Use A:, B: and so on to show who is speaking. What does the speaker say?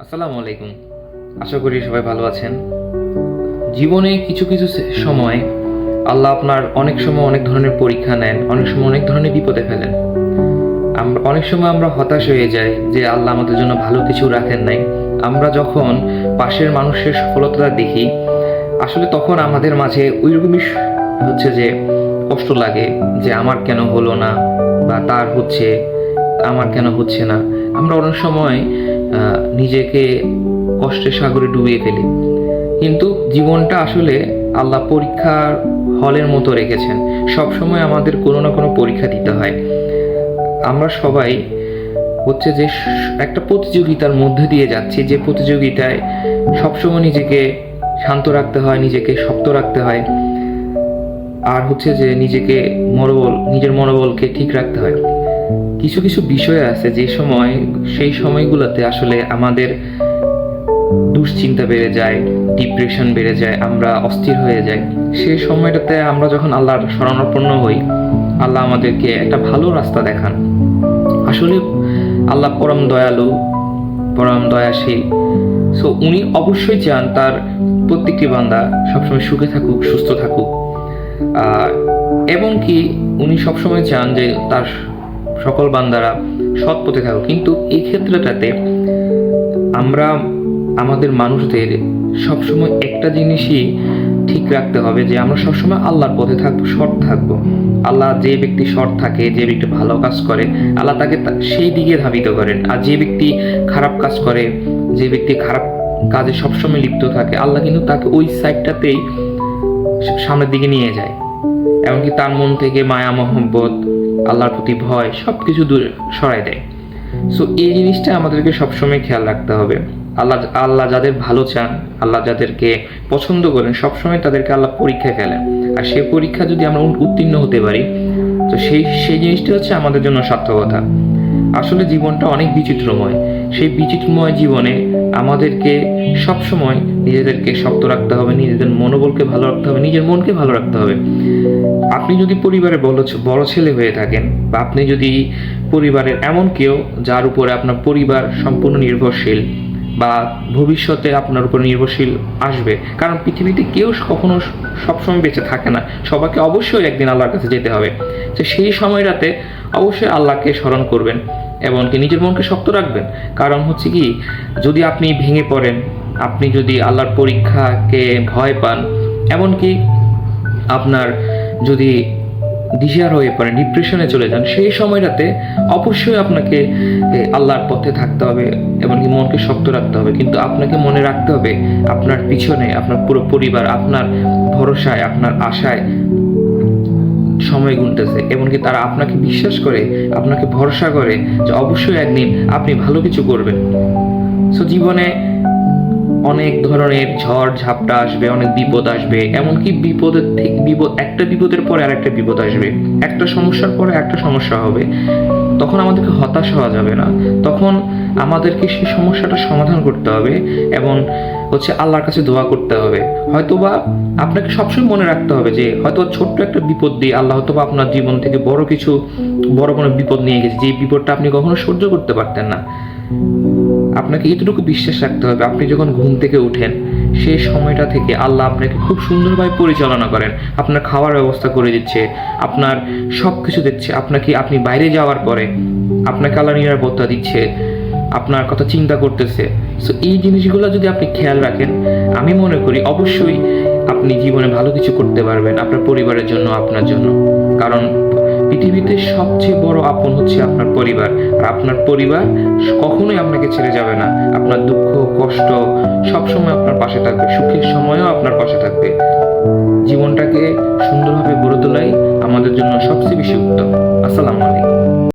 A: আসসালামু আলাইকুম। আশা করি সবাই ভালো আছেন। জীবনে কিছু কিছু সময় আল্লাহ আপনার অনেক সময় অনেক ধরনের পরীক্ষা নেন, অনেক সময় অনেক ধরনের বিপদে ফেলেন। অনেক সময় আমরা হতাশ হয়ে যাই যে আল্লাহ আমাদের জন্য ভালো কিছু রাখেন নাই। আমরা যখন পাশের মানুষের সফলতা দেখি, আসলে তখন আমাদের মাঝে ওইরকমই হচ্ছে যে কষ্ট লাগে যে আমার কেন হলো না, বা তার হচ্ছে আমার কেন হচ্ছে না। আমরা অনেক সময় নিজেকে কষ্টের সাগরে ডুবিয়ে ফেলি। কিন্তু জীবনটা আসলে আল্লাহ পরীক্ষার হলের মতো রেখেছেন। সবসময় আমাদের কোনো না কোনো পরীক্ষা দিতে হয়। আমরা সবাই হচ্ছে যে একটা প্রতিযোগিতার মধ্যে দিয়ে যাচ্ছি, যে প্রতিযোগিতায় সবসময় নিজেকে শান্ত রাখতে হয়, নিজেকে শক্ত রাখতে হয়, আর হচ্ছে যে নিজের মনোবলকে ঠিক রাখতে হয়। কিছু কিছু বিষয় আছে সেই সময়গুলোতে আসলে আমাদের দুশ্চিন্তা বেড়ে যায়, ডিপ্রেশন বেড়ে যায়, আমরা অস্থির হয়ে যাই। সেই সময়টাতে আমরা যখন আল্লাহর শরণাপন্ন হই, আল্লাহ আমাদেরকে একটা ভালো রাস্তা দেখান। আসলে আল্লাহ পরম দয়ালু, পরম দয়াশীল। সো উনি অবশ্যই চান তার প্রত্যেকটি বান্দা সবসময় সুখে থাকুক, সুস্থ থাকুক, এবং কি উনি সবসময় চান যে তার সকল বান্দারা সৎ পথে থাকুক। কিন্তু এই ক্ষেত্রটাতে আমরা আমাদের মানুষদের সবসময় একটা জিনিসই ঠিক রাখতে হবে, যে আমরা সবসময় আল্লাহর পথে থাকবো, সৎ থাকবো। আল্লাহ যে ব্যক্তি সৎ থাকে, যে ব্যক্তি ভালো কাজ করে, আল্লাহ তাকে সেই দিকে ধাবিত করেন। আর যে ব্যক্তি খারাপ কাজ করে, যে ব্যক্তি খারাপ কাজে সবসময় লিপ্ত থাকে, আল্লাহ কিন্তু তাকে ওই সাইডটাতেই সামনের দিকে নিয়ে যায়। এমনকি তার মন থেকে মায়া মহব্বত, আল্লাহর প্রতি ভয় সবকিছু দূরে সরাই দেয়। সো এই জিনিসটা আমাদেরকে সবসময় খেয়াল রাখতে হবে। আল্লাহ যাদের ভালো চান, আল্লাহ যাদেরকে পছন্দ করেন, সবসময় তাদেরকে আল্লাহ পরীক্ষায় ফেলেন। আর সেই পরীক্ষা যদি আমরা উত্তীর্ণ হতে পারি, তো সেই জিনিসটা হচ্ছে আমাদের জন্য সার্থকতা। আসলে জীবনটা অনেক বিচিত্রময়। সেই বিচিত্রময় জীবনে আমাদেরকে সবসময় নিজেদেরকে শক্ত রাখতে হবে, নিজেদের মনোবলকে ভালো রাখতে হবে, নিজের মনকে ভালো রাখতে হবে। আপনি যদি পরিবারের বড় ছেলে হয়ে থাকেন, বা আপনি যদি পরিবারের এমন কেউ যার উপরে আপনার পরিবার সম্পূর্ণ নির্ভরশীল, বা ভবিষ্যতে আপনার উপর নির্ভরশীল আসবে, কারণ পৃথিবীতে কেউ কখনো সবসময় বেঁচে থাকে না, সবাইকে অবশ্যই একদিন আল্লাহর কাছে যেতে হবে। তো সেই সময়টাতে অবশ্যই আল্লাহকে স্মরণ করবেন, এবং কি নিজের মনকে শক্ত রাখবেন। কারণ হচ্ছে কি, যদি আপনি ভেঙে পড়েন, আপনি যদি আল্লাহর পরীক্ষাকে ভয় পান, এমনকি আপনার যদি দিশার হয়ে পড়েন, ডিপ্রেশনে চলে যান, সেই সময়টাতে অবশ্যই আপনাকে আল্লাহর পথে থাকতে হবে, এমনকি মনকে শক্ত রাখতে হবে। কিন্তু আপনাকে মনে রাখতে হবে, আপনার পিছনে আপনার পুরো পরিবার আপনার ভরসায়, আপনার আশায় সময় গুনতেছে, এমনকি তারা আপনাকে বিশ্বাস করে, আপনাকে ভরসা করে যে অবশ্যই একদিন আপনি ভালো কিছু করবেন। সো জীবনে অনেক ধরনের ঝড় ঝাপটা আসবে, অনেক বিপদ আসবে, এমনকি একটা বিপদের পরে আরেকটা বিপদ আসবে, একটা সমস্যার পরে একটা সমস্যা হবে। তখন আমাদেরকে হতাশ হওয়া যাবে না, তখন আমাদেরকে সেই সমস্যাটা সমাধান করতে হবে, এবং হচ্ছে আল্লাহর কাছে দোয়া করতে হবে। হয়তোবা আপনাকে সবসময় মনে রাখতে হবে যে হয়তো ছোট্ট একটা বিপদ দিয়ে আল্লাহ হয়তোবা আপনার জীবন থেকে বড় কোনো বিপদ নিয়ে গেছে, যে বিপদটা আপনি কখনো সহ্য করতে পারতেন না। আপনাকে এতটুকু বিশ্বাস রাখতে হবে, আপনি যখন ঘুম থেকে উঠেন, সেই সময়টা থেকে আল্লাহ আপনাকে খুব সুন্দরভাবে পরিচালনা করেন, আপনার খাওয়ার ব্যবস্থা করে দিচ্ছে, আপনার সব কিছু দিচ্ছে। আপনি বাইরে যাওয়ার পরে আপনাকে আল্লাহ নিরাপত্তা দিচ্ছে, আপনার কথা চিন্তা করতেছে। সো এই জিনিসগুলো যদি আপনি খেয়াল রাখেন, আমি মনে করি অবশ্যই আপনি জীবনে ভালো কিছু করতে পারবেন আপনার পরিবারের জন্য, আপনার জন্য। কারণ পৃথিবীতে সবচেয়ে বড় আপন হচ্ছে আপনার পরিবার, আর আপনার পরিবার কখনোই আপনাকে ছেড়ে যাবে না। আপনার দুঃখ কষ্ট সবসময় আপনার পাশে থাকবে, সুখের সময়ও আপনার পাশে থাকবে। জীবনটাকে সুন্দরভাবে গড়ে তোলাই আমাদের জন্য সবচেয়ে বেশি উত্তম। আসসালামু আলাইকুম।